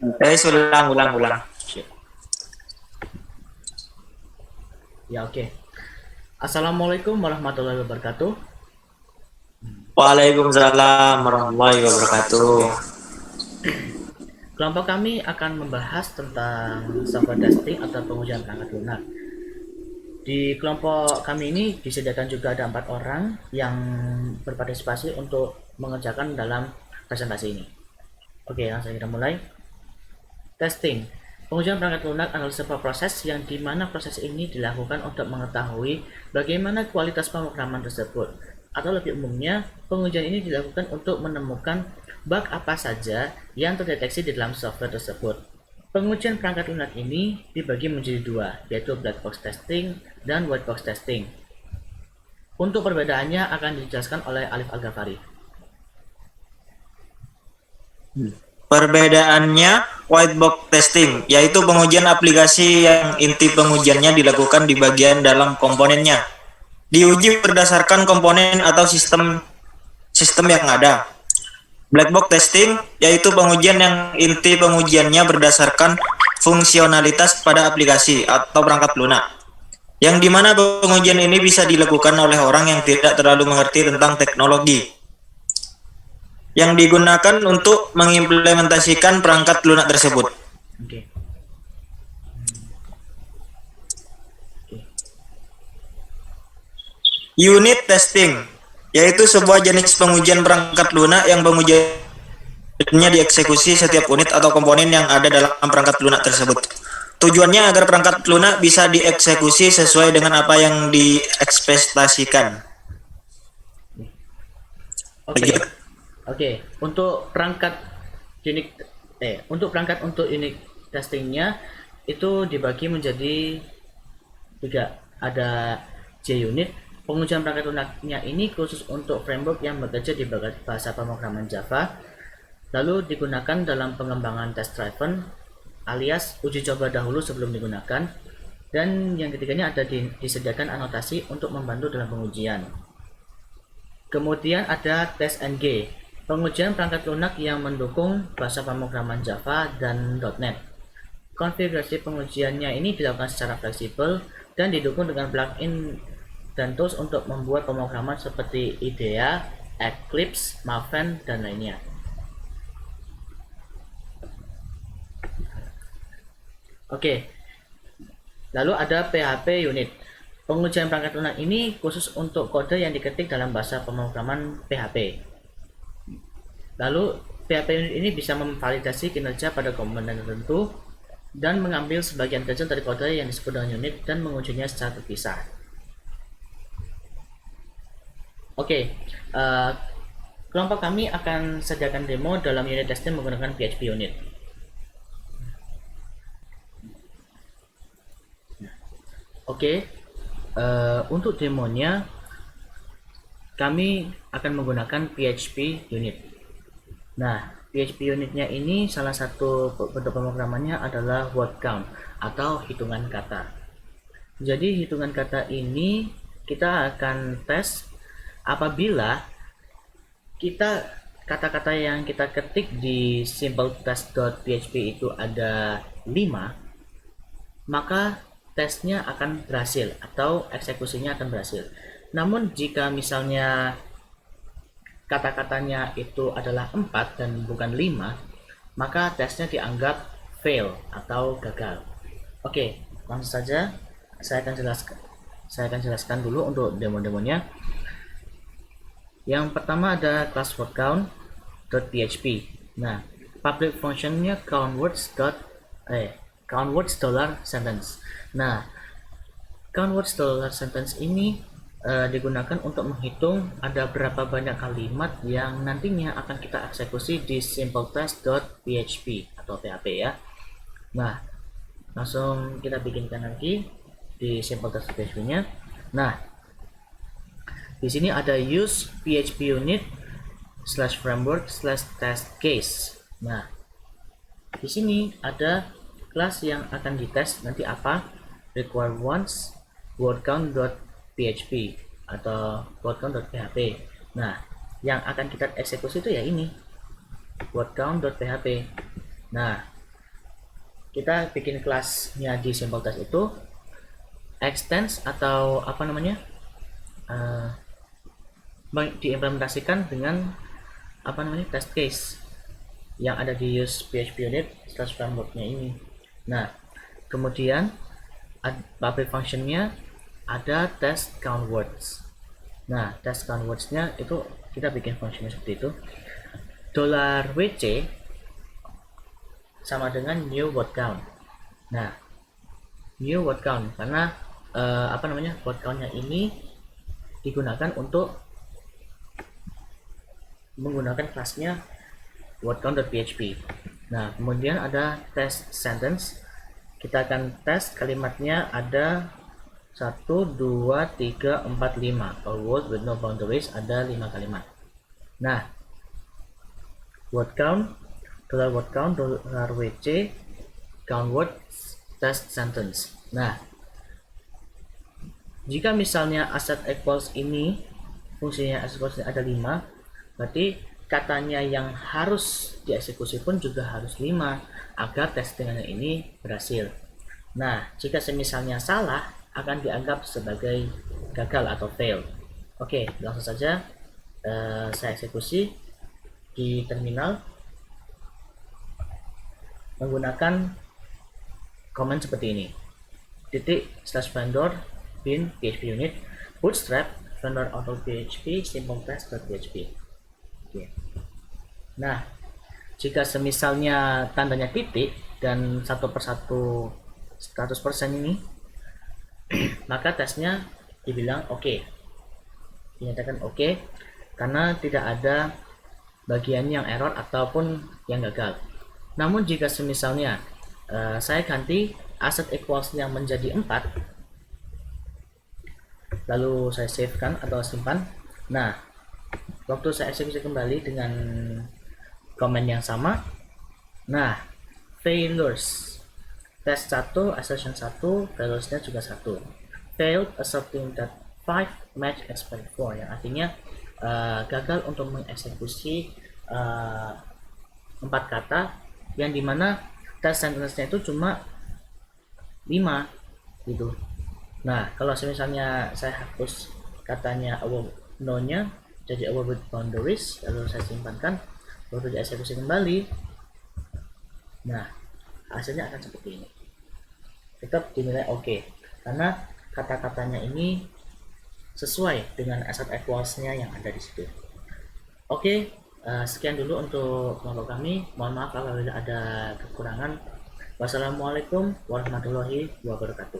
Ulang. Ya, oke. Assalamualaikum warahmatullahi wabarakatuh. Waalaikumsalam warahmatullahi wabarakatuh. Kelompok kami akan membahas tentang software testing atau pengujian perangkat lunak. Di kelompok kami ini disediakan juga ada 4 orang yang berpartisipasi untuk mengerjakan dalam presentasi ini. Oke, langsung kita mulai. Testing. Pengujian perangkat lunak adalah sebuah proses yang dimana proses ini dilakukan untuk mengetahui bagaimana kualitas pemrograman tersebut. Atau lebih umumnya, pengujian ini dilakukan untuk menemukan bug apa saja yang terdeteksi di dalam software tersebut. Pengujian perangkat lunak ini dibagi menjadi dua, yaitu black box testing dan white box testing. Untuk perbedaannya akan dijelaskan oleh Alif Al-Ghafari. Perbedaannya white box testing, yaitu pengujian aplikasi yang inti pengujiannya dilakukan di bagian dalam komponennya. Diuji berdasarkan komponen atau sistem yang ada. Black box testing, yaitu pengujian yang inti pengujiannya berdasarkan fungsionalitas pada aplikasi atau perangkat lunak. Yang dimana pengujian ini bisa dilakukan oleh orang yang tidak terlalu mengerti tentang teknologi yang digunakan untuk mengimplementasikan perangkat lunak tersebut. Oke. Unit testing, yaitu sebuah jenis pengujian perangkat lunak yang pengujiannya dieksekusi setiap unit atau komponen yang ada dalam perangkat lunak tersebut. Tujuannya agar perangkat lunak bisa dieksekusi sesuai dengan apa yang diekspektasikan. Oke. Oke, untuk perangkat unit untuk unit testingnya itu dibagi menjadi 3. Ada JUnit. Pengujian perangkat lunaknya ini khusus untuk framework yang bekerja di bahasa pemrograman Java, lalu digunakan dalam pengembangan test driven alias uji coba dahulu sebelum digunakan, dan yang ketiganya ada disediakan anotasi untuk membantu dalam pengujian. Kemudian ada TestNG, pengujian perangkat lunak yang mendukung bahasa pemrograman Java dan .NET. Konfigurasi pengujiannya ini dilakukan secara fleksibel dan didukung dengan plugin dan tools untuk membuat pemrograman seperti IDEA, Eclipse, Maven, dan lainnya. Oke, lalu ada PHP unit. Pengujian perangkat lunak ini khusus untuk kode yang diketik dalam bahasa pemrograman PHP. Lalu PHP unit ini bisa memvalidasi kinerja pada komponen tertentu dan mengambil sebagian kecil dari kode yang disebut dengan unit dan mengujinya secara terpisah. Oke, kelompok kami akan sediakan demo dalam unit testing menggunakan PHP unit. Oke, untuk demonya kami akan menggunakan PHP unit. Nah, PHP unitnya ini salah satu bentuk pemrogramannya adalah word count atau hitungan kata. Jadi hitungan kata ini kita akan tes apabila kata-kata yang kita ketik di simpletest.php itu ada 5, maka tesnya akan berhasil atau eksekusinya akan berhasil. Namun jika misalnya kata-katanya itu adalah 4 dan bukan 5, maka tesnya dianggap fail atau gagal. Oke, langsung saja saya akan jelaskan dulu untuk demo-demonya. Yang pertama ada class word count.php. Nah, public functionnya countwords $sentence. Nah, countwords $sentence ini digunakan untuk menghitung ada berapa banyak kalimat yang nantinya akan kita eksekusi di simpletest.php atau PHP ya. Nah, langsung kita bikinkan lagi di simpletest.php-nya. Nah, di sini ada use PHP unit /framework/test case. Nah, di sini ada kelas yang akan dites nanti apa? Require once word count.php atau word count.php. Nah, yang akan kita eksekusi itu ya ini word count.php. Nah, kita bikin kelasnya di simple test itu extends atau apa namanya diimplementasikan dengan apa namanya test case yang ada di use PHP unit slash frameworknya ini. Nah, kemudian public functionnya ada test count words. Nah, test count words-nya itu kita bikin functionnya seperti itu. $WC sama dengan new word count. Nah, new word count karena apa namanya word count-nya ini digunakan untuk menggunakan kelasnya wordcount.php. Nah, kemudian ada test sentence. Kita akan tes kalimatnya ada 1, 2, 3, 4, 5. A word with no boundaries ada 5 kalimat. Nah, word count, $word count, $WC, count words, test sentence. Nah, jika misalnya asset equals ini fungsinya asset equals ada 5, berarti katanya yang harus dieksekusi pun juga harus 5 agar testingannya ini berhasil. Nah, jika semisalnya salah akan dianggap sebagai gagal atau fail. Oke, langsung saja saya eksekusi di terminal menggunakan komen seperti ini. /vendor bin php unit bootstrap vendor auto php simple test.php. Oke. Nah, jika semisalnya tandanya titik dan satu persatu 100% ini, maka tesnya dibilang oke. Dinyatakan oke karena tidak ada bagian yang error ataupun yang gagal. Namun jika semisalnya saya ganti asset equals yang menjadi 4, lalu saya save kan atau simpan. Nah, waktu saya eksekusi kembali dengan komen yang sama, nah failures test 1 assertion 1 failures-nya juga 1, failed asserting that 5 match expect 4, yang artinya gagal untuk mengeksekusi 4 kata yang dimana test sentence-nya itu cuma 5 gitu. Nah, kalau misalnya saya hapus katanya no-nya jadi with boundaries, lalu saya simpankan, baru dieksekusi kembali. Nah, hasilnya akan seperti ini. Tetap dinilai oke, karena kata-katanya ini sesuai dengan asset equals-nya yang ada di situ. Oke, sekian dulu untuk kelompok kami. Mohon maaf apabila ada kekurangan. Wassalamualaikum warahmatullahi wabarakatuh.